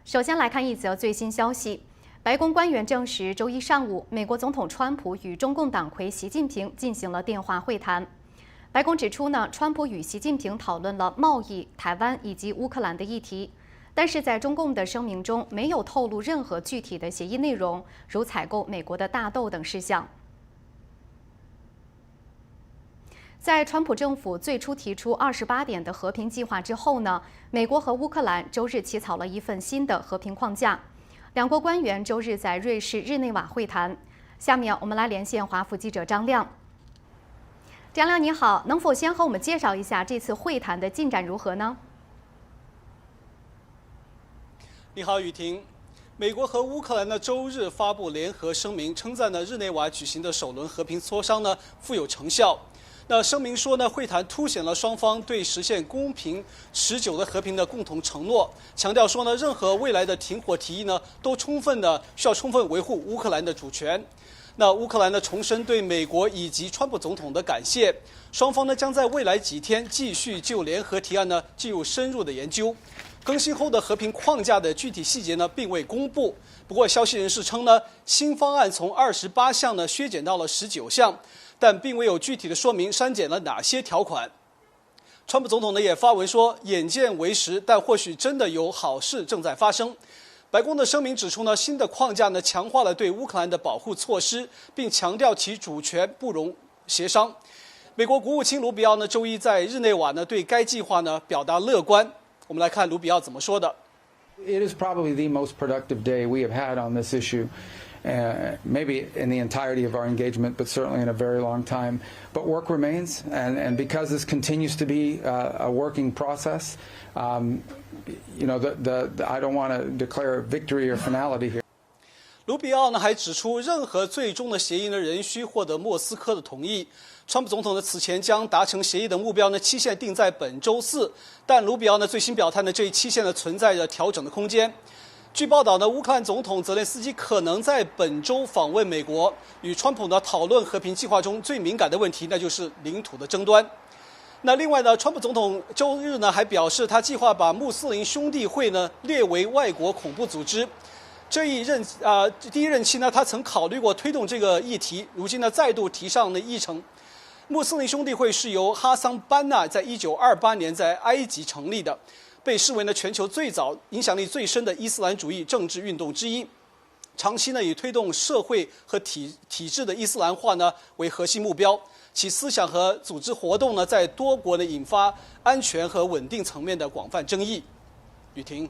首先来看一则最新消息，白宫官员证实，周一上午，美国总统川普与中共党魁习近平进行了电话会谈。白宫指出川普与习近平讨论了贸易、台湾以及乌克兰的议题，但是在中共的声明中没有透露任何具体的协议内容，如采购美国的大豆等事项。在川普政府最初提出28点的和平计划之后美国和乌克兰周日起草了一份新的和平框架。两国官员周日在瑞士日内瓦会谈。下面我们来连线华府记者张亮。张亮你好，能否先和我们介绍一下这次会谈的进展如何呢？你好，雨婷。美国和乌克兰周日发布联合声明，称赞日内瓦举行的首轮和平磋商富有成效。那声明说会谈凸显了双方对实现公平持久的和平的共同承诺，强调说任何未来的停火提议都需要充分维护乌克兰的主权。那乌克兰重申对美国以及川普总统的感谢，双方将在未来几天继续就联合提案进入深入的研究。更新后的和平框架的具体细节并未公布，不过消息人士称新方案从28项削减到了19项。但并未有具体的说明删减了哪些条款。川普总统也发文说，眼见为实，但或许真的有好事正在发生。白宫的声明指出新的框架强化了对乌克兰的保护措施，并强调其主权不容协商。美国国务卿卢比奥周一在日内瓦对该计划表达乐观。我们来看卢比奥怎么说的。It is probably the most productive day we have had on this issue. Maybe in the entirety of our engagement, but certainly in a very long time. But work remains, and because this continues to be a working process, I don't want to declare victory or finality here. 卢比奥还指出，任何最终的协议仍需获得莫斯科的同意。川普总统此前将达成协议的目标期限定在本周4，但卢比奥最新表态这一期限存在着调整的空间。据报道乌克兰总统泽连斯基可能在本周访问美国，与川普讨论和平计划中最敏感的问题，那就是领土的争端。那另外川普总统周日还表示，他计划把穆斯林兄弟会列为外国恐怖组织。第一任期他曾考虑过推动这个议题，如今再度提上议程。穆斯林兄弟会是由哈桑班纳在1928年在埃及成立的。被视为全球最早、影响力最深的伊斯兰主义政治运动之一，长期以推动社会和体制的伊斯兰化为核心目标。其思想和组织活动在多国引发安全和稳定层面的广泛争议。雨婷，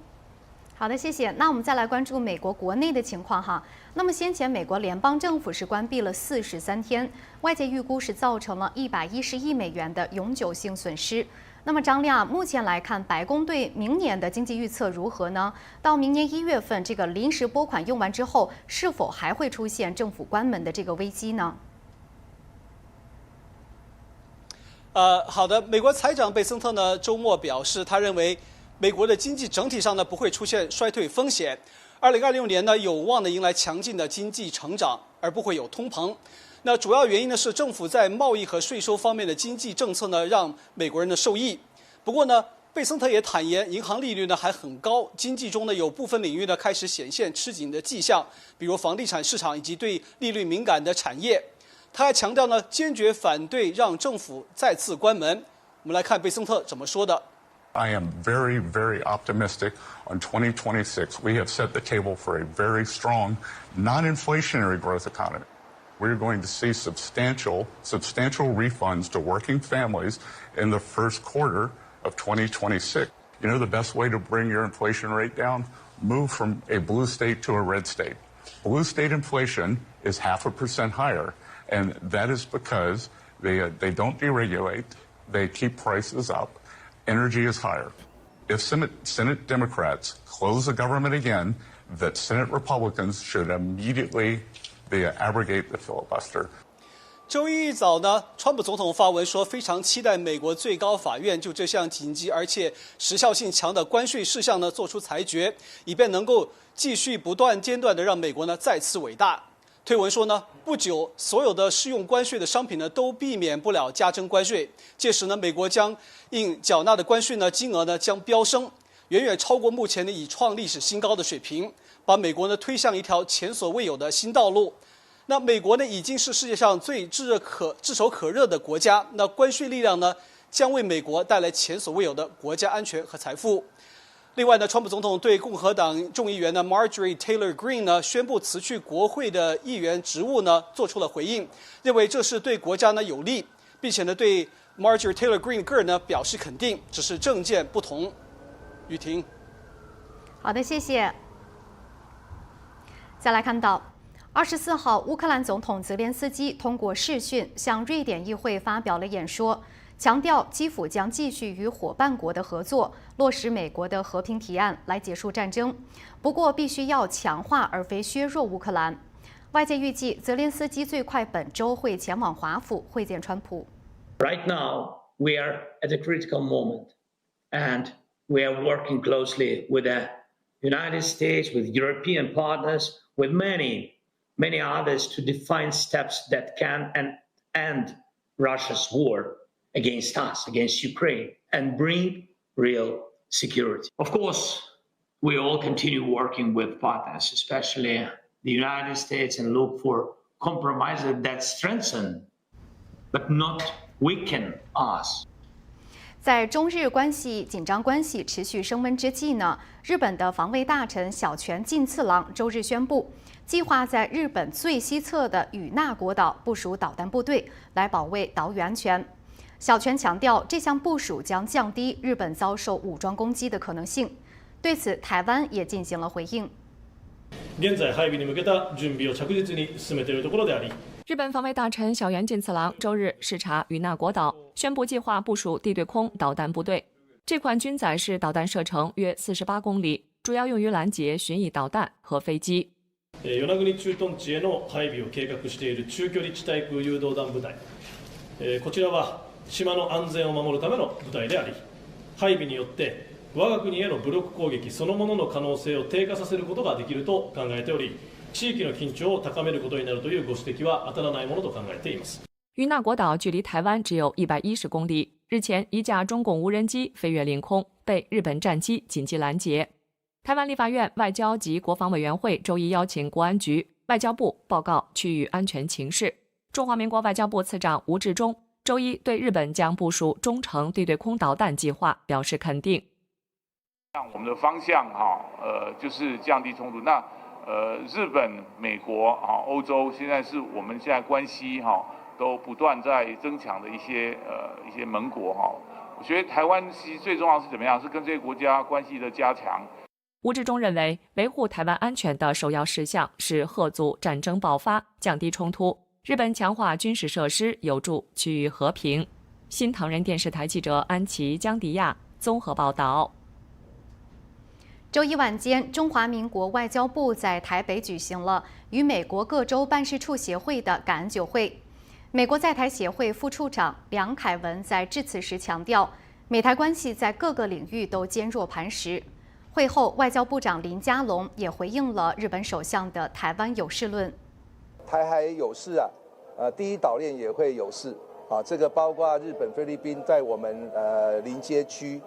好的，谢谢。那我们再来关注美国国内的情况哈。那么先前美国联邦政府是关闭了43天，外界预估是造成了110亿美元的永久性损失。那么张亮，目前来看，白宫对明年的经济预测如何呢？到明年1月份，这个临时拨款用完之后，是否还会出现政府关门的这个危机呢？好的，美国财长贝森特周末表示，他认为美国的经济整体上不会出现衰退风险，2026年有望迎来强劲的经济成长，而不会有通膨。那主要原因是政府在贸易和税收方面的经济政策让美国人受益。不过贝森特也坦言，银行利率还很高，经济中有部分领域开始显现吃紧的迹象，比如房地产市场以及对利率敏感的产业。他还强调坚决反对让政府再次关门。我们来看贝森特怎么说的。I am very, very optimistic on 2026. We have set the table for a very strong, non-inflationary growth economy.We're going to see substantial refunds to working families in the first quarter of 2026. You know the best way to bring your inflation rate down? Move from a blue state to a red state. Blue state inflation is 0.5% higher, and that is because they don't deregulate, they keep prices up, energy is higher. If Senate Democrats close the government again, that Senate Republicans should immediately...They abrogate the filibuster. 周一一早川普总统发文说，非常期待美国最高法院就这项紧急而且时效性强的关税事项做出裁决，以便能够继续不断间断地让美国再次伟大。推文说不久所有的适用关税的商品都避免不了加征关税，届时美国将应缴纳的关税金额将飙升。远远超过目前的已创历史新高的水平，把美国呢推向一条前所未有的新道路。那美国呢已经是世界上最炙手可热的国家，那关税力量呢将为美国带来前所未有的国家安全和财富。另外呢，川普总统对共和党众议员呢 Marjorie Taylor Greene 呢宣布辞去国会的议员职务呢做出了回应，认为这是对国家呢有利，并且呢对 Marjorie Taylor Greene 个人呢表示肯定，只是政见不同。雨婷，好的，谢谢。再来看到24号，乌克兰总统泽连斯基通过视讯向瑞典议会发表了演说。强调基辅将继续与伙伴国的合作，落实美国的和平提案来结束战争。不过，必须要强化而非削弱乌克兰。外界预计，泽连斯基最快本周会前往华府会见川普。Right now, we are at a critical moment, and we are working closely with the United States, with European partners, with many others to define steps that can end Russia's war against us, against Ukraine, and bring real security. Of course, we all continue working with partners, especially the United States, and look for compromises that strengthen, but not weaken us. 在中日紧张关系持续升温之际呢，日本的防卫大臣小泉进次郎周日宣布，计划在日本最西侧的与那国岛部署导弹部队，来保卫岛屿安全。小泉强调，这项部署将降低日本遭受武装攻击的可能性。对此，台湾也进行了回应。現在配備に向けた準備を着実に進めているところであり。日本防卫大臣小泉进次郎周日视察与那国岛，宣布计划部署地对空导弹部队。这款军载式导弹射程约48公里，主要用于拦截巡弋導彈和飛機。与那国駐屯地への配備を計画している中距離地対空誘導弾部隊。こちらは島の安全を守るための部隊であり、配備によって我が国への武力攻撃そのものの可能性を低下させることができると考えており、地域の緊張を高めることになるというご指摘は当たらないものと考えています。与那国岛距离台湾只有110公里。日前，一架中共无人机飞越领空，被日本战机紧急拦截。台湾立法院外交及国防委员会周一邀请国安局、外交部报告区域安全情势。中华民国外交部次长吴志忠周一对日本将部署中程地对空导弹计划表示肯定。我们的方向就是降低冲突。那日本、美国欧洲现在是我们现在关系都不断在增强的一些盟国我觉得台湾其实最重要是怎么样？是跟这些国家关系的加强。吴志忠认为，维护台湾安全的首要事项是遏阻战争爆发，降低冲突。日本强化军事设施有助区域和平。新唐人电视台记者安琪、江迪亚综合报道。周一晚间，中华民国外交部在台北举行了与美国各州办事处协会的感恩酒会。美国在台协会副处长梁凯文在致辞时强调，美台关系在各个领域都坚若磐石。会后，外交部长林佳龙也回应了日本首相的台湾有事论。台海有事第一岛链也会有事这个包括日本、菲律宾在我们临接区。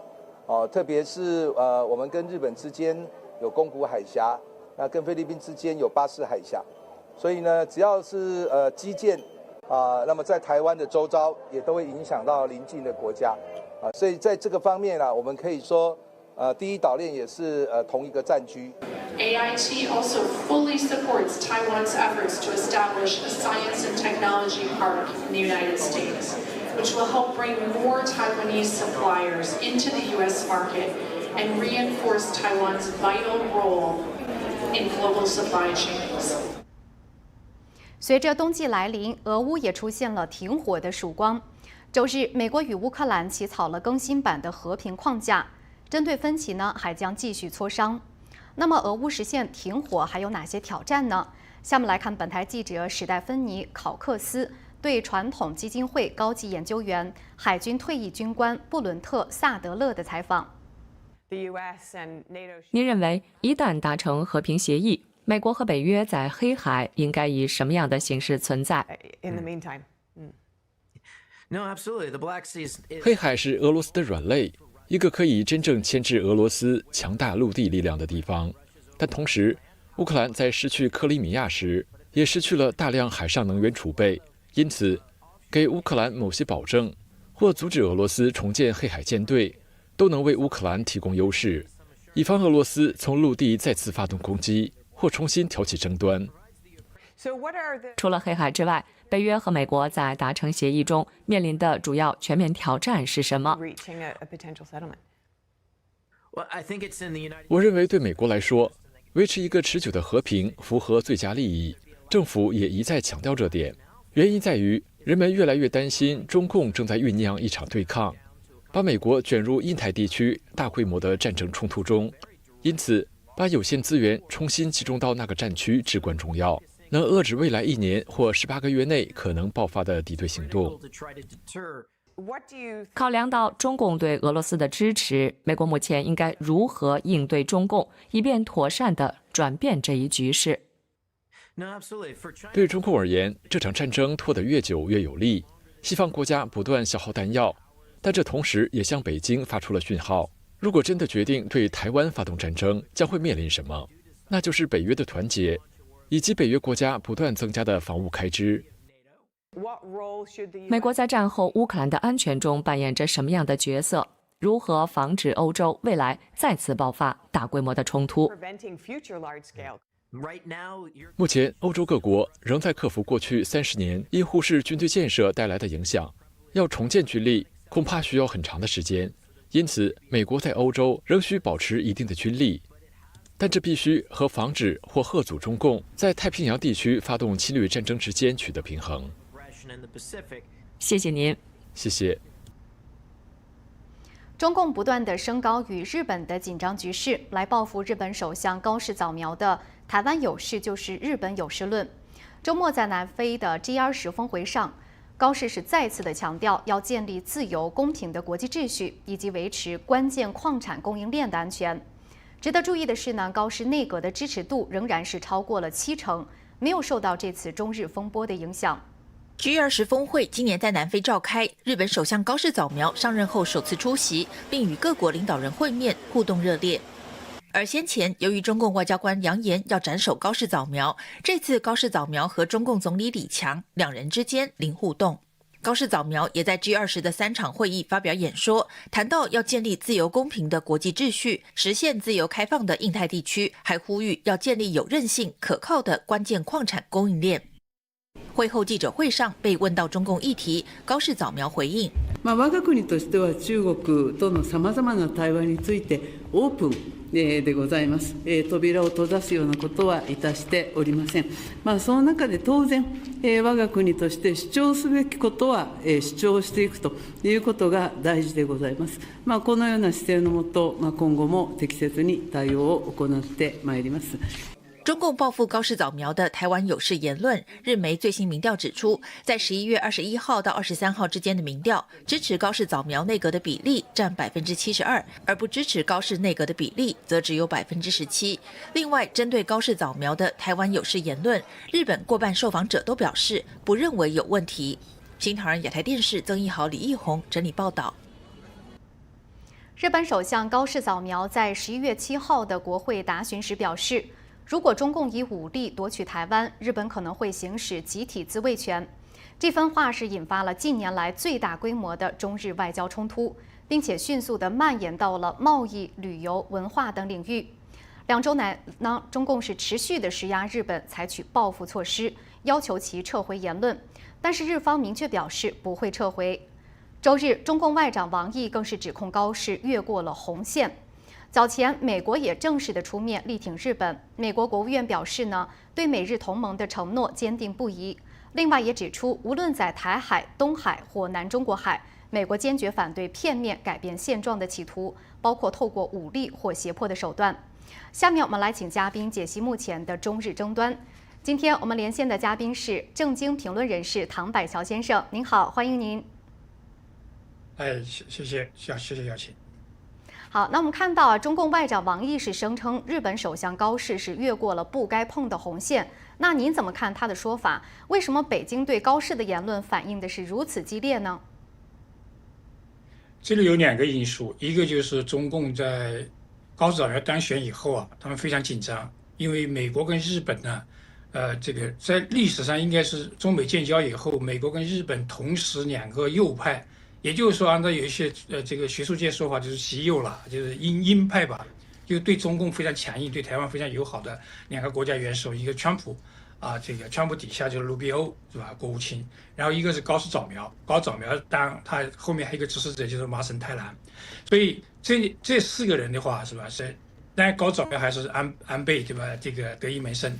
特别是我们跟日本之间有宫古海峡，那跟菲律宾之间有巴士海峡，所以呢，只要是基建那么在台湾的周遭也都会影响到邻近的国家所以在这个方面我们可以说第一岛链也是同一个战区。AIT also fully supports Taiwan's efforts to establish a science and technology park in the United States.Which will help bring more Taiwanese suppliers into the U.S. market and reinforce Taiwan's vital role in global supply chains. 随着冬季来临，俄乌也出现了停火的曙光。周日，美国与乌克兰起草了更新版的和平框架，针对分歧呢，还将继续磋商。那么，俄乌实现停火还有哪些挑战呢？下面来看本台记者史戴芬妮·考克斯对传统基金会高级研究员、海军退役军官布伦特·萨德勒的采访。您认为，一旦达成和平协议，美国和北约在黑海应该以什么样的形式存在？黑海是俄罗斯的软肋，一个可以真正牵制俄罗斯强大陆地力量的地方。但同时，乌克兰在失去克里米亚时，也失去了大量海上能源储备，因此，给乌克兰某些保证，或阻止俄罗斯重建黑海舰队，都能为乌克兰提供优势，以防俄罗斯从陆地再次发动攻击，或重新挑起争端。除了黑海之外，北约和美国在达成协议中面临的主要全面挑战是什么？我认为对美国来说，维持一个持久的和平符合最佳利益。政府也一再强调这点，原因在于人们越来越担心中共正在酝酿一场对抗，把美国卷入印太地区大规模的战争冲突中。因此，把有限资源重新集中到那个战区至关重要，能遏制未来1年或18个月内可能爆发的敌对行动。考量到中共对俄罗斯的支持，美国目前应该如何应对中共，以便妥善地转变这一局势？对中共而言，这场战争拖得越久越有利。西方国家不断消耗弹药，但这同时也向北京发出了讯号：如果真的决定对台湾发动战争，将会面临什么？那就是北约的团结，以及北约国家不断增加的防务开支。美国在战后乌克兰的安全中扮演着什么样的角色？如何防止欧洲未来再次爆发大规模的冲突？目前，欧洲各国仍在克服过去30年因忽视军队建设带来的影响，要重建军力恐怕需要很长的时间。因此，美国在欧洲仍需保持一定的军力，但这必须和防止或遏阻中共在太平洋地区发动侵略战争之间取得平衡。谢谢您。谢谢。中共不断地升高与日本的紧张局势，来报复日本首相高市早苗的台湾有事就是日本有事论。周末在南非的 G20 峰会上，高市是再次的强调要建立自由公平的国际秩序，以及维持关键矿产供应链的安全。值得注意的是呢，高市内阁的支持度仍然是超过了70%，没有受到这次中日风波的影响。G20 峰会今年在南非召开，日本首相高市早苗上任后首次出席，并与各国领导人会面，互动热烈。而先前由于中共外交官扬言要斩首高市早苗，这次高市早苗和中共总理李强两人之间零互动。高市早苗也在 G20 的3场会议发表演说，谈到要建立自由公平的国际秩序，实现自由开放的印太地区，还呼吁要建立有韧性、可靠的关键矿产供应链。会后记者会上被问到中共议题，高市早苗回应：我が国としては中国とのさまざまな対話についてオープンでございます。扉を閉ざすようなことはいたしておりません。その中で当然我が国として主張すべきことは主張していくということが大事でございます。このような姿勢のもと、今後も適切に対応を行ってまいります。中共报复高市早苗的台湾有事言论，日媒最新民调指出，在11月21号到23号之间的民调，支持高市早苗内阁的比例占72%，而不支持高市内阁的比例则只有17%。另外，针对高市早苗的台湾有事言论，日本过半受访者都表示不认为有问题。新唐人亚太电视曾一豪、李义宏整理报道。日本首相高市早苗在11月7号的国会答询时表示，如果中共以武力夺取台湾，日本可能会行使集体自卫权。这番话是引发了近年来最大规模的中日外交冲突，并且迅速地蔓延到了贸易、旅游、文化等领域。2周来呢，中共是持续地施压日本采取报复措施，要求其撤回言论，但是日方明确表示不会撤回。周日，中共外长王毅更是指控高市越过了红线。早前，美国也正式的出面力挺日本。美国国务院表示呢，对美日同盟的承诺坚定不移。另外也指出，无论在台海、东海或南中国海，美国坚决反对片面改变现状的企图，包括透过武力或胁迫的手段。下面我们来请嘉宾解析目前的中日争端。今天我们连线的嘉宾是政经评论人士唐百桥先生，您好，欢迎您。谢谢邀请。好，那我们看到中共外长王毅是声称日本首相高市是越过了不该碰的红线。那您怎么看他的说法？为什么北京对高市的言论反应的是如此激烈呢？这里有2个因素，一个就是中共在高市早苗当选以后啊，他们非常紧张，因为美国跟日本呢，这个在历史上应该是中美建交以后，美国跟日本同时2个右派，也就是说，按照有一些这个学术界说法，就是极右了，就是鹰派吧，就对中共非常强硬，对台湾非常友好的2个国家元首，一个川普。这个川普底下就是卢比欧是吧，国务卿，然后一个是高市早苗，高市早苗当他后面还有一个支持者就是麻生太郎，所以这4个人的话是吧，当然高市早苗还是安倍对吧，这个得意门生，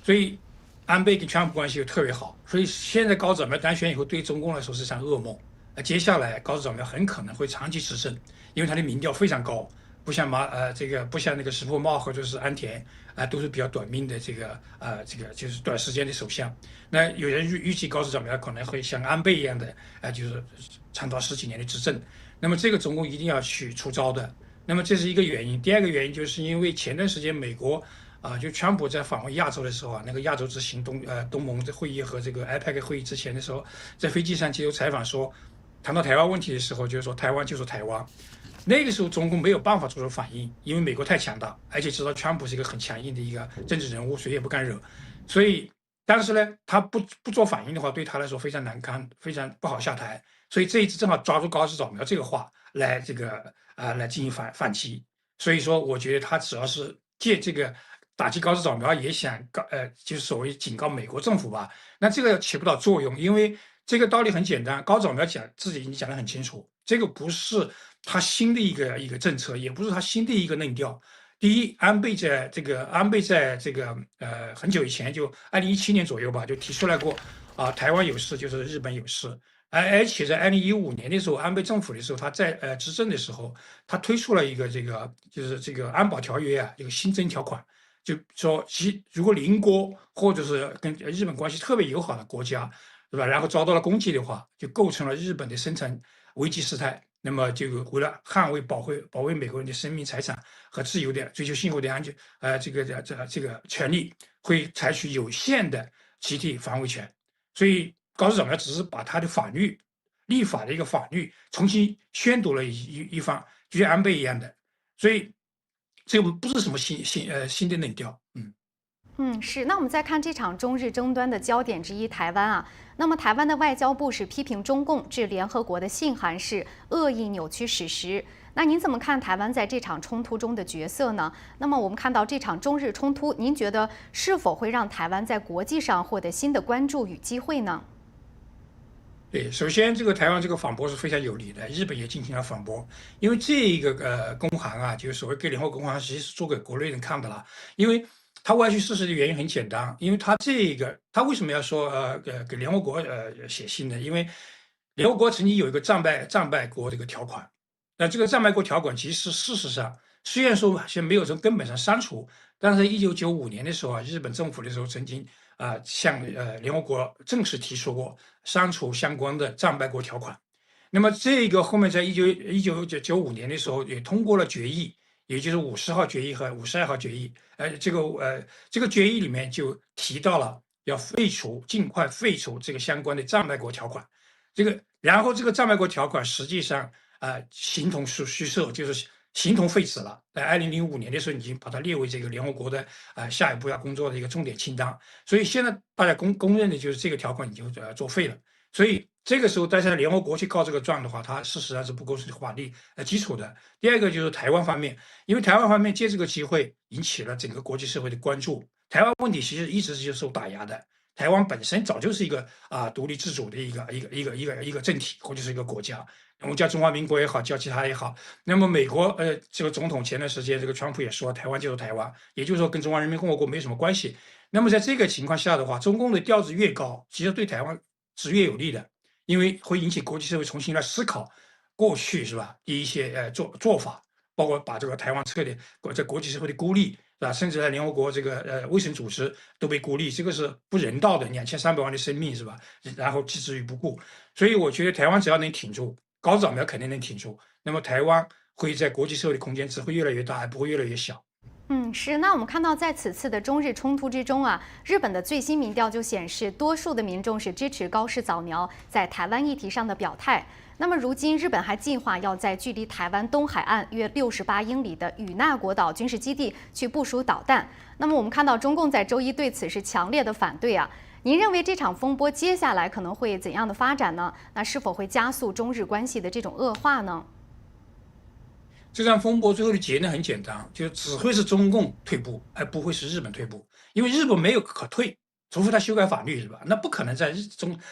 所以安倍跟川普关系又特别好，所以现在高市早苗当选以后，对中共来说是场噩梦。接下来高市早苗很可能会长期执政，因为他的民调非常高。不像不像那个石破茂或者是安田都是比较短命的这个就是短时间的首相。那有人预计高市早苗可能会像安倍一样的就是长达10几年的执政。那么这个中共一定要去出招的。那么这是一个原因。第2个原因就是因为前段时间美国就川普在访问亚洲的时候那个亚洲之行东盟的会议和这个 IPEC 会议之前的时候，在飞机上接受采访说，谈到台湾问题的时候，就是说台湾就是台湾。那个时候中共没有办法做出反应，因为美国太强大，而且知道川普是一个很强硬的一个政治人物，谁也不敢惹，所以但是呢，他不做反应的话，对他来说非常难堪，非常不好下台。所以这一次正好抓住高市早苗这个话来来进行反击。所以说，我觉得他只要是借这个打击高市早苗，也想就是所谓警告美国政府吧，那这个起不到作用，因为这个道理很简单，高市早苗自己已经讲得很清楚，这个不是他新的一个政策，也不是他新的一个论调。第一，安倍在这个很久以前，就2017年左右吧，就提出来过台湾有事就是日本有事。而且在2015年的时候，安倍政府的时候，他在执政的时候，他推出了一个就是这个安保条约一个新增条款，就说如果邻国或者是跟日本关系特别友好的国家，对吧？然后遭到了攻击的话，就构成了日本的生存危机事态。那么就为了捍卫保卫美国人的生命财产和自由的追求幸福的安全这个权利，会采取有限的集体防卫权。所以高市早苗只是把他的立法的一个法律重新宣读了一番，就像安倍一样的。所以这个不是什么新的论调。是。那我们再看这场中日争端的焦点之一台湾那么台湾的外交部是批评中共致联合国的信函是恶意扭曲史实。那您怎么看台湾在这场冲突中的角色呢？那么我们看到这场中日冲突，您觉得是否会让台湾在国际上获得新的关注与机会呢？对，首先这个台湾这个反驳是非常有理的，日本也进行了反驳，因为这一个公函就是所谓给联合国公函，实际是做给国内人看的了，因为他歪曲事实的原因很简单，因为他为什么要说给联合国写信呢？因为联合国曾经有一个战败国这个条款，那这个战败国条款其实事实上虽然说现在没有从根本上删除，但是1995年的时候日本政府的时候曾经向联合国正式提出过删除相关的战败国条款。那么这个后面在1995年的时候也通过了决议，也就是50号决议和52号决议。这个决议里面就提到了要尽快废除这个相关的战败国条款。然后这个战败国条款实际上形同虚设，就是形同废纸了。在2005年的时候已经把它列为这个联合国的下一步要工作的一个重点清单。所以现在大家公认的就是这个条款已经作废了。所以这个时候但是联合国去告这个状的话，它事实上是不构成法律基础的。第二个就是台湾方面，因为台湾方面借这个机会引起了整个国际社会的关注。台湾问题其实一直是受打压的，台湾本身早就是一个独立自主的一个政体或者是一个国家，我们叫中华民国也好，叫其他也好。那么美国这个总统前段时间这个川普也说台湾就是台湾，也就是说跟中华人民共和国没什么关系。那么在这个情况下的话，中共的调子越高，其实对台湾是越有利的，因为会引起国际社会重新来思考过去是吧的一些做法，包括把这个台湾撤的在国际社会的孤立，是吧？甚至在联合国这个卫生组织都被孤立，这个是不人道的，2300万的生命是吧？然后置之于不顾。所以我觉得台湾只要能挺住，高市早苗肯定能挺住，那么台湾会在国际社会的空间只会越来越大，而不会越来越小。是。那我们看到，在此次的中日冲突之中啊，日本的最新民调就显示，多数的民众是支持高市早苗在台湾议题上的表态。那么，如今日本还计划要在距离台湾东海岸约68英里的与那国岛军事基地去部署导弹。那么，我们看到中共在周一对此是强烈的反对啊。您认为这场风波接下来可能会怎样的发展呢？那是否会加速中日关系的这种恶化呢？这场风波最后的结论很简单，就只会是中共退步，而不会是日本退步，因为日本没有可退，除非他修改法律，是吧？那不可能在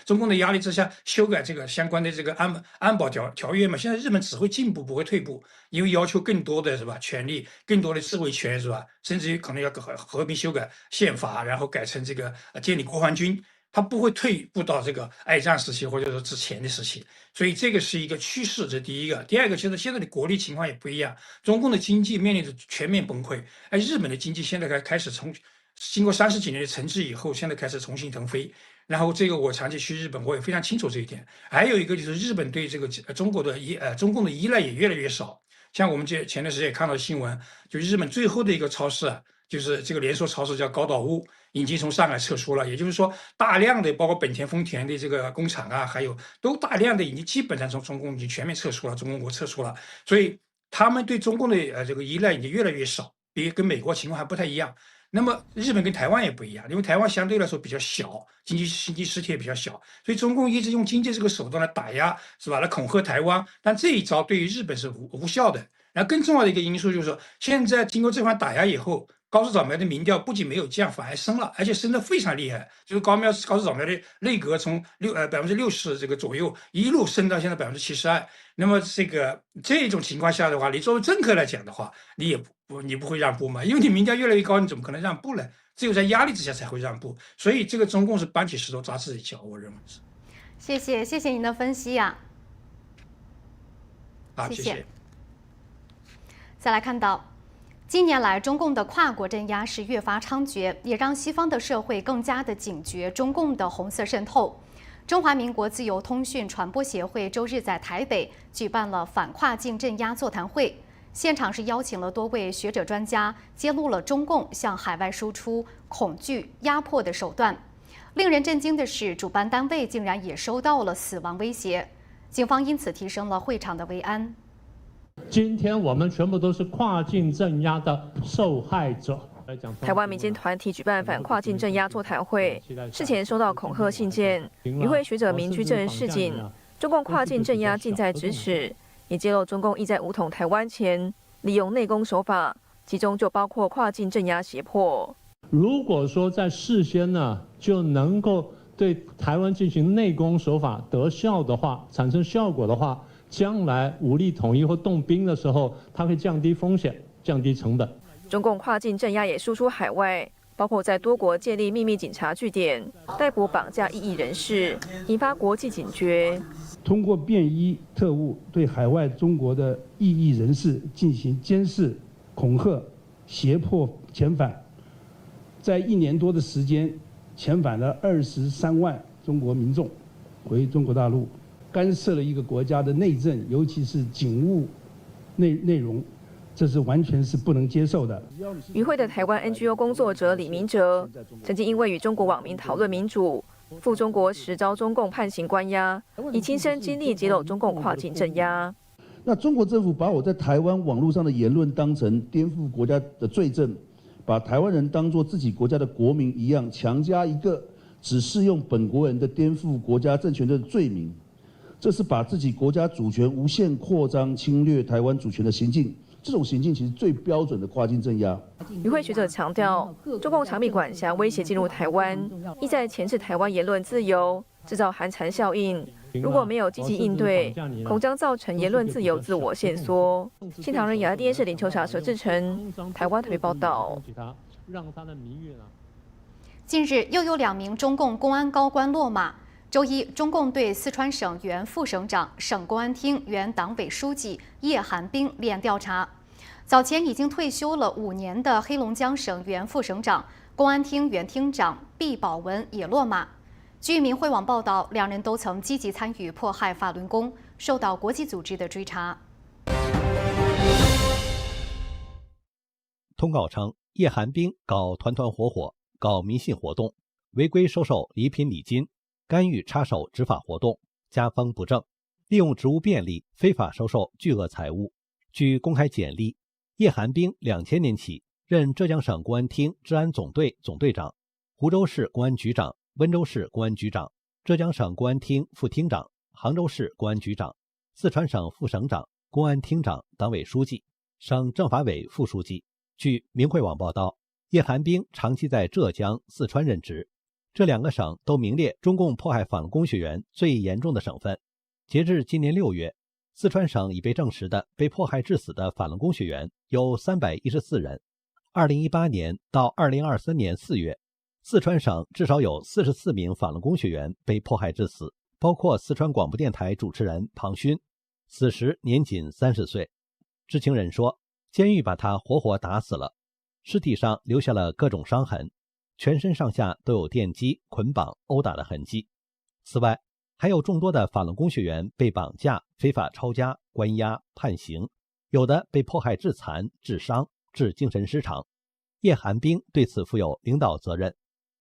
中共的压力之下修改这个相关的这个安保条约嘛。现在日本只会进步，不会退步，因为要求更多的是吧权利，更多的自卫权是吧？甚至于可能要和平修改宪法，然后改成这个建立国防军。它不会退步到这个二战时期或者说之前的时期，所以这个是一个趋势，这是第一个。第二个，其实现在的国力情况也不一样，中共的经济面临着全面崩溃，而日本的经济现在开始经过30几年的沉寂以后，现在开始重新腾飞。然后这个我长期去日本，我也非常清楚这一点。还有一个就是日本对这个中共的依赖也越来越少。像我们前段时间也看到新闻，就日本最后的一个超市啊，就是这个连锁超市叫高岛屋，已经从上海撤出了。也就是说，大量的包括本田、丰田的这个工厂啊，还有都大量的已经基本上从中共已经全面撤出了，中共国撤出了。所以他们对中共的这个依赖已经越来越少，跟美国情况还不太一样。那么日本跟台湾也不一样，因为台湾相对来说比较小，经济实体也比较小，所以中共一直用经济这个手段来打压，是吧？来恐吓台湾，但这一招对于日本是无效的。然后更重要的一个因素就是说，现在经过这番打压以后，高市早苗的民调不仅没有降，反而升了，而且升得非常厉害。就是高市早苗的内阁从60%这个左右一路升到现在72%。那么这种情况下的话，你作为政客来讲的话，你不会让步吗？因为你民调越来越高，你怎么可能让步呢？只有在压力之下才会让步。所以这个中共是搬起石头砸自己脚，我认为是。谢谢您的分析呀。好，谢谢。再来看到，近年来中共的跨国镇压是越发猖獗，也让西方的社会更加的警觉中共的红色渗透。中华民国自由通讯传播协会周日在台北举办了反跨境镇压座谈会，现场是邀请了多位学者专家，揭露了中共向海外输出恐惧、压迫的手段。令人震惊的是，主办单位竟然也收到了死亡威胁，警方因此提升了会场的维安。今天我们全部都是跨境镇压的受害者。台湾民间团体举办反跨境镇压座谈会，事前收到恐吓信件，与会学者明居正示警，中共跨境镇压近在咫尺，也揭露中共意在武统台湾前，利用内功手法，其中就包括跨境镇压胁迫。如果说在事先呢就能够对台湾进行内功手法得效的话，产生效果的话，将来武力统一或动兵的时候，它会降低风险、降低成本。中共跨境镇压也输出海外，包括在多国建立秘密警察据点，逮捕绑架异议人士，引发国际警觉。通过便衣特务对海外中国的异议人士进行监视、恐吓、胁迫遣返，在1年多的时间，遣返了23万中国民众回中国大陆，干涉了一个国家的内政，尤其是警务内容。这是完全是不能接受的。与会的台湾 NGO 工作者李明哲，曾经因为与中国网民讨论民主，赴中国时遭中共判刑关押，以亲身经历揭露中共跨境镇压。那中国政府把我在台湾网络上的言论当成颠覆国家的罪证，把台湾人当作自己国家的国民一样，强加一个只适用本国人的颠覆国家政权的罪名，这是把自己国家主权无限扩张、侵略台湾主权的行径。这种行径其实最标准的跨境镇压。与会学者强调，中共长臂管辖威胁进入台湾，意在钳制台湾言论自由，制造寒蝉效应。如果没有积极应对，恐将造成言论自由自我限缩。新唐人亚太电视林秋霞、佘志成，台湾特别报道。近日又有2名中共公安高官落马。周一，中共对四川省原副省长、省公安厅原党委书记叶寒冰立案调查。早前已经退休了5年的黑龙江省原副省长、公安厅原厅长毕保文也落马。据民汇网报道，2人都曾积极参与迫害法轮功，受到国际组织的追查。通告称，叶寒冰搞团团伙伙，搞迷信活动，违规收受礼品礼金，干预插手执法活动，家风不正，利用职务便利非法收受巨额财物。据公开简历，叶寒冰2000年起任浙江省公安厅治安总队总队长、湖州市公安局长、温州市公安局长、浙江省公安厅副厅长、杭州市公安局长、四川省副省长、公安厅长、党委书记、省政法委副书记。据明慧网报道，叶寒冰长期在浙江、四川任职，这2个省都名列中共迫害法轮功学员最严重的省份。截至今年6月，四川省已被证实的被迫害致死的法轮功学员有314人。2018年到2023年4月，四川省至少有44名法轮功学员被迫害致死，包括四川广播电台主持人庞勋，死时年仅30岁。知情人说，监狱把他活活打死了，尸体上留下了各种伤痕，全身上下都有电击、捆绑、殴打的痕迹。此外，还有众多的法轮功学员被绑架、非法抄家、关押、判刑，有的被迫害致残、致伤、致精神失常。叶寒冰对此负有领导责任。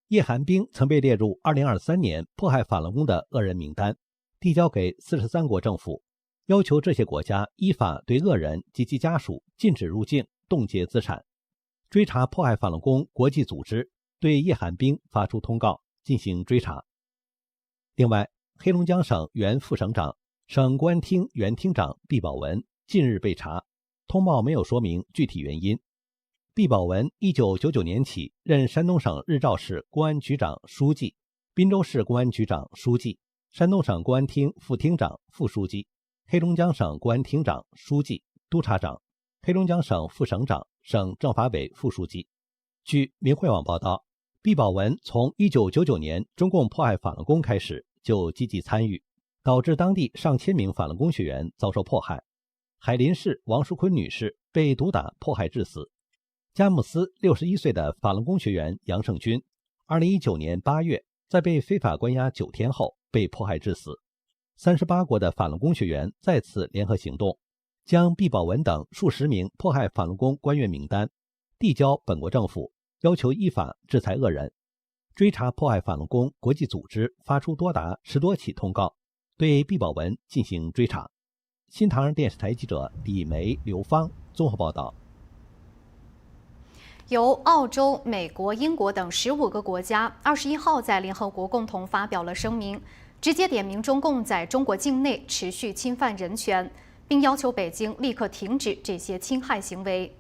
叶寒冰曾被列入2023年迫害法轮功的恶人名单，递交给43国政府，要求这些国家依法对恶人及其家属禁止入境、冻结资产。追查迫害法轮功国际组织对叶寒冰发出通告进行追查。另外，黑龙江省原副省长、省公安厅原厅长毕保文近日被查，通报没有说明具体原因。毕保文1999年起任山东省日照市公安局长、书记，滨州市公安局长、书记，山东省公安厅副厅长、副书记，黑龙江省公安厅长、书记、督察长，黑龙江省副省长、省政法委副书记。据明慧网报道，毕保文从1999年中共迫害法轮功开始就积极参与，导致当地上千名法轮功学员遭受迫害。海林市王淑坤女士被毒打迫害致死。佳木斯61岁的法轮功学员杨胜军，2019年8月在被非法关押9天后被迫害致死。38国的法轮功学员再次联合行动，将毕保文等数十名迫害法轮功官员名单递交本国政府，要求依法制裁恶人。追查迫害法轮功国际组织发出多达10多起通告，对毕保文进行追查。新唐人电视台记者李梅、刘芳综合报道。由澳洲、美国、英国等15个国家21号在联合国共同发表了声明，直接点名中共在中国境内持续侵犯人权，并要求北京立刻停止这些侵害行为。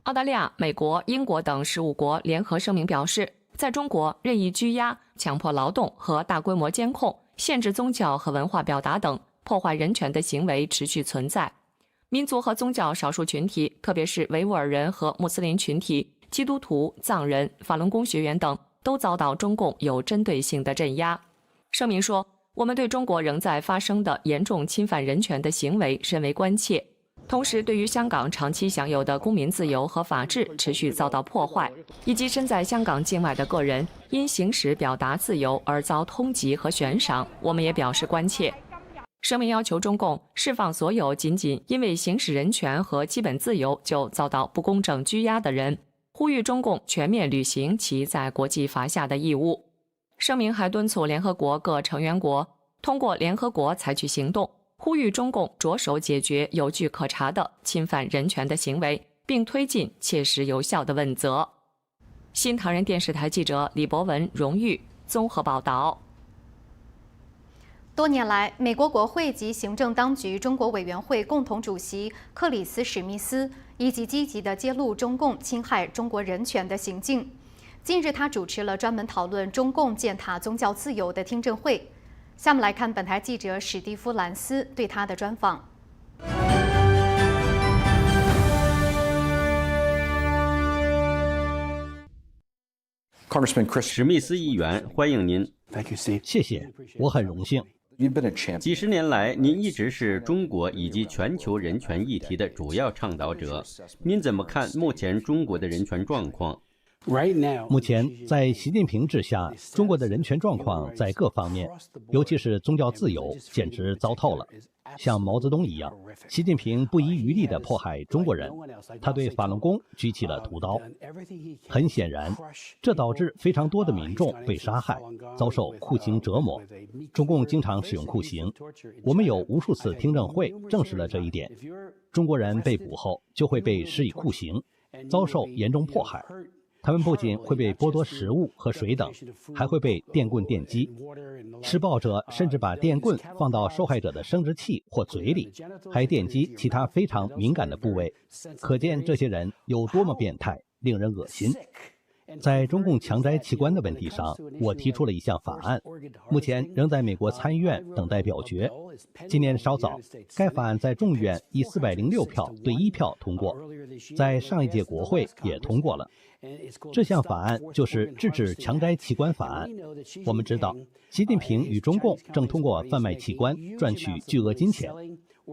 澳大利亚、美国、英国等15国联合声明表示，在中国任意拘押、强迫劳动和大规模监控、限制宗教和文化表达等破坏人权的行为持续存在。民族和宗教少数群体，特别是维吾尔人和穆斯林群体、基督徒、藏人、法轮功学员等，都遭到中共有针对性的镇压。声明说，我们对中国仍在发生的严重侵犯人权的行为深为关切，同时对于香港长期享有的公民自由和法治持续遭到破坏，以及身在香港境外的个人因行使表达自由而遭通缉和悬赏，我们也表示关切。声明要求中共释放所有仅仅因为行使人权和基本自由就遭到不公正拘押的人，呼吁中共全面履行其在国际法下的义务。声明还敦促联合国各成员国通过联合国采取行动，呼吁中共着手解决有据可查的侵犯人权的行为，并推进切实有效的问责。新唐人电视台记者李博文荣誉综合报道。多年来，美国国会及行政当局中国委员会共同主席克里斯·史密斯一直积极地揭露中共侵害中国人权的行径。近日，他主持了专门讨论中共践踏宗教自由的听证会。下面来看本台记者史蒂夫·兰斯对他的专访。史密斯议员，欢迎您。谢谢，我很荣幸。几十年来，您一直是中国以及全球人权议题的主要倡导者。您怎么看目前中国的人权状况？目前，在习近平治下，中国的人权状况在各方面，尤其是宗教自由，简直糟透了。像毛泽东一样，习近平不遗余力地迫害中国人，他对法轮功举起了屠刀。很显然，这导致非常多的民众被杀害，遭受酷刑折磨。中共经常使用酷刑，我们有无数次听证会证实了这一点。中国人被捕后就会被施以酷刑，遭受严重迫害。他们不仅会被剥夺食物和水等，还会被电棍电击。施暴者甚至把电棍放到受害者的生殖器或嘴里，还电击其他非常敏感的部位。可见这些人有多么变态，令人恶心。在中共强摘器官的问题上，我提出了一项法案，目前仍在美国参议院等待表决。今年稍早，该法案在众议院以406票对1票通过，在上一届国会也通过了。这项法案就是制止强摘器官法案。我们知道，习近平与中共正通过贩卖器官赚取巨额金钱。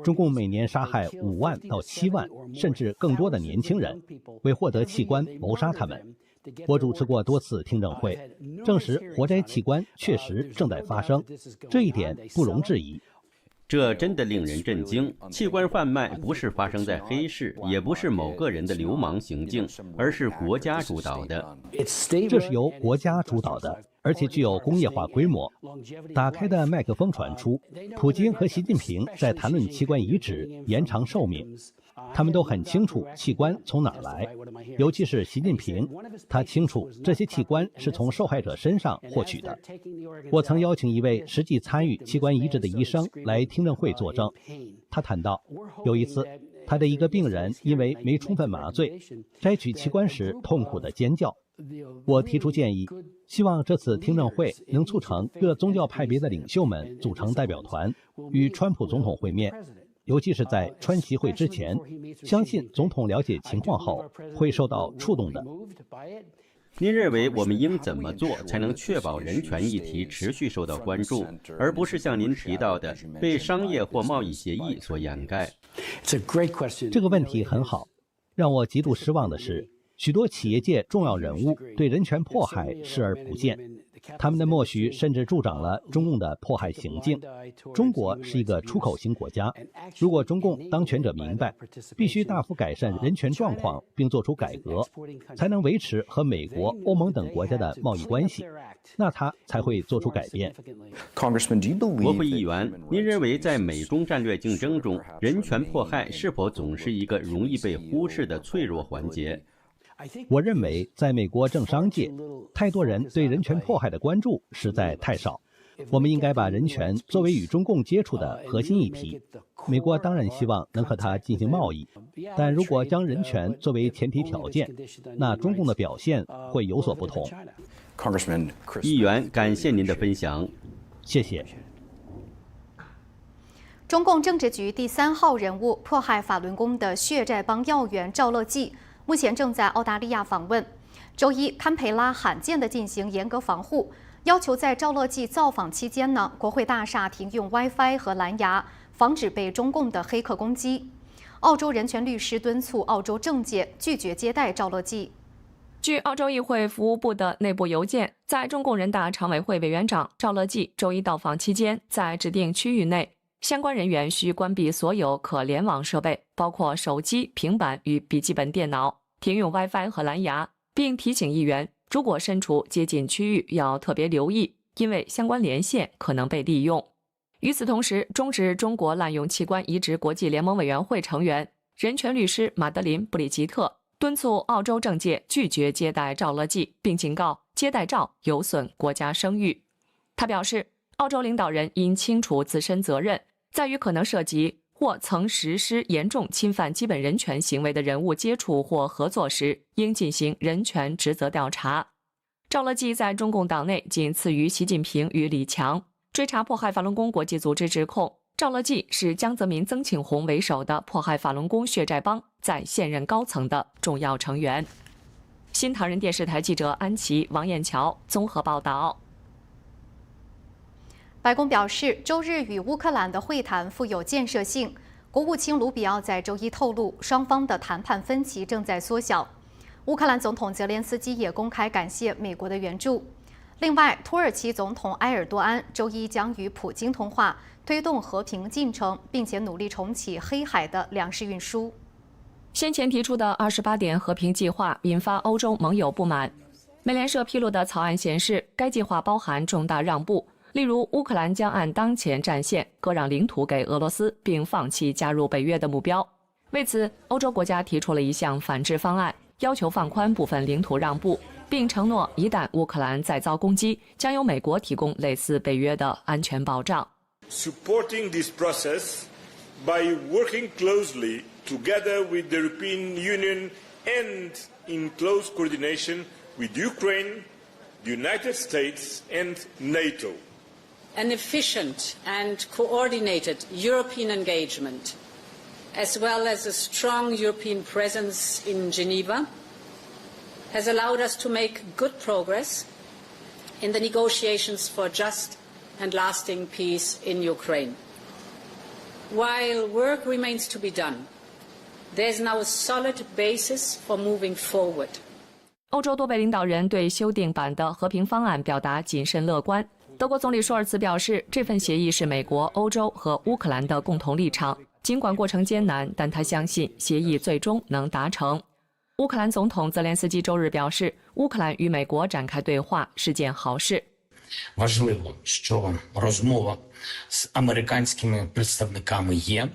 中共每年杀害5万到7万甚至更多的年轻人，为获得器官谋杀他们。我主持过多次听证会，证实活摘器官确实正在发生，这一点不容置疑。这真的令人震惊。器官贩卖不是发生在黑市，也不是某个人的流氓行径，而是国家主导的。这是由国家主导的，而且具有工业化规模。打开的麦克风传出，普京和习近平在谈论器官移植、延长寿命。他们都很清楚器官从哪儿来，尤其是习近平，他清楚这些器官是从受害者身上获取的。我曾邀请一位实际参与器官移植的医生来听证会作证，他谈到，有一次他的一个病人因为没充分麻醉，摘取器官时痛苦地尖叫。我提出建议，希望这次听证会能促成各宗教派别的领袖们组成代表团，与川普总统会面。尤其是在川习会之前，相信总统了解情况后会受到触动的。您认为我们应怎么做才能确保人权议题持续受到关注，而不是像您提到的被商业或贸易协议所掩盖？这个问题很好。让我极度失望的是，许多企业界重要人物对人权迫害视而不见。他们的默许甚至助长了中共的迫害行径。中国是一个出口型国家，如果中共当权者明白必须大幅改善人权状况并做出改革，才能维持和美国、欧盟等国家的贸易关系，那他才会做出改变。国会议员，您认为在美中战略竞争中，人权迫害是否总是一个容易被忽视的脆弱环节？我认为，在美国政商界，太多人对人权迫害的关注实在太少。我们应该把人权作为与中共接触的核心议题。美国当然希望能和它进行贸易，但如果将人权作为前提条件，那中共的表现会有所不同。议员，感谢您的分享，谢谢。中共政治局第3号人物、迫害法轮功的血债帮要员赵乐际，目前正在澳大利亚访问。周一，堪培拉罕见地进行严格防护，要求在赵乐际造访期间呢，国会大厦停用 WiFi 和蓝牙，防止被中共的黑客攻击。澳洲人权律师敦促澳洲政界拒绝接待赵乐际。据澳洲议会服务部的内部邮件，在中共人大常委会委员长赵乐际周一到访期间，在指定区域内，相关人员需关闭所有可联网设备，包括手机、平板与笔记本电脑，停用 WiFi 和蓝牙，并提醒议员，如果身处接近区域，要特别留意，因为相关连线可能被利用。与此同时，中指中国滥用器官移植国际联盟委员会成员、人权律师马德琳·布里吉特敦促澳洲政界拒绝接待赵乐际，并警告接待赵有损国家声誉。他表示，澳洲领导人应清楚自身责任，在与可能涉及或曾实施严重侵犯基本人权行为的人物接触或合作时，应进行人权职责调查。赵乐际在中共党内仅次于习近平与李强。追查迫害法轮功国际组织指控，赵乐际是江泽民、曾庆红为首的迫害法轮功血债帮在现任高层的重要成员。新唐人电视台记者安琪、王艳桥综合报道。白宫表示，周日与乌克兰的会谈富有建设性。国务卿卢比奥在周一透露，双方的谈判分歧正在缩小。乌克兰总统泽连斯基也公开感谢美国的援助。另外，土耳其总统埃尔多安周一将与普京通话，推动和平进程，并且努力重启黑海的粮食运输。先前提出的28点和平计划引发欧洲盟友不满。美联社披露的草案显示，该计划包含重大让步，例如乌克兰将按当前战线割让领土给俄罗斯，并放弃加入北约的目标。为此，欧洲国家提出了一项反制方案，要求放宽部分领土让步，并承诺一旦乌克兰再遭攻击，将由美国提供类似北约的安全保障。Supporting this process by working closely together with the European Union and in close coordination with Ukraine, the United States and NATO. An efficient and coordinated European engagement, as well as a strong European presence in Geneva, has allowed us to make good progress in the negotiations for just and lasting peace in Ukraine. While work remains to be done, there is now a solid basis for moving forward. 欧洲多位领导人对修订版的和平方案表达谨慎乐观。德国总理舒尔茨表示，这份协议是美国、欧洲和乌克兰的共同立场，尽管过程艰难，但他相信协议最终能达成。乌克兰总统泽连斯基周日表示，乌克兰与美国展开对话是件好事。Важливо, що розмова з американськими представниками є,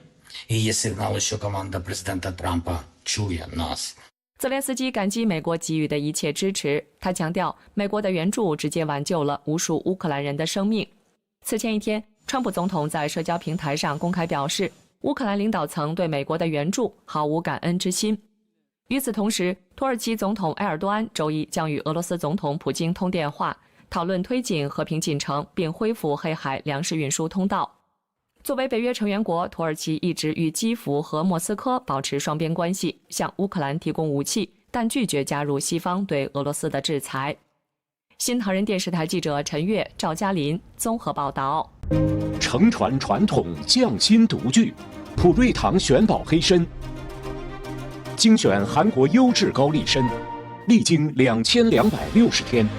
і є сигнали, що команда президента Трампа чує нас. 泽连斯基感激美国给予的一切支持，他强调，美国的援助直接挽救了无数乌克兰人的生命。此前一天，川普总统在社交平台上公开表示，乌克兰领导层对美国的援助毫无感恩之心。与此同时，土耳其总统埃尔多安周一将与俄罗斯总统普京通电话，讨论推进和平进程，并恢复黑海粮食运输通道。作为北约成员国，土耳其一直与基辅和莫斯科保持双边关系，向乌克兰提供武器，但拒绝加入西方对俄罗斯的制裁。新唐人电视台记者陈悦、赵嘉林综合报道。承传传统，匠心独具，普瑞堂玄宝黑参，精选韩国优质高丽参，历经2260天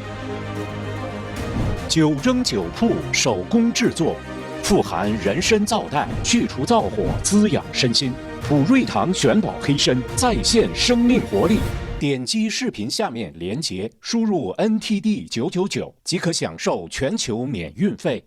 ，9蒸9曝，手工制作。富含人参皂苷，去除燥火，滋养身心。普瑞堂玄宝黑参再现生命活力。点击视频下面连结，输入 NTD999即可享受全球免运费。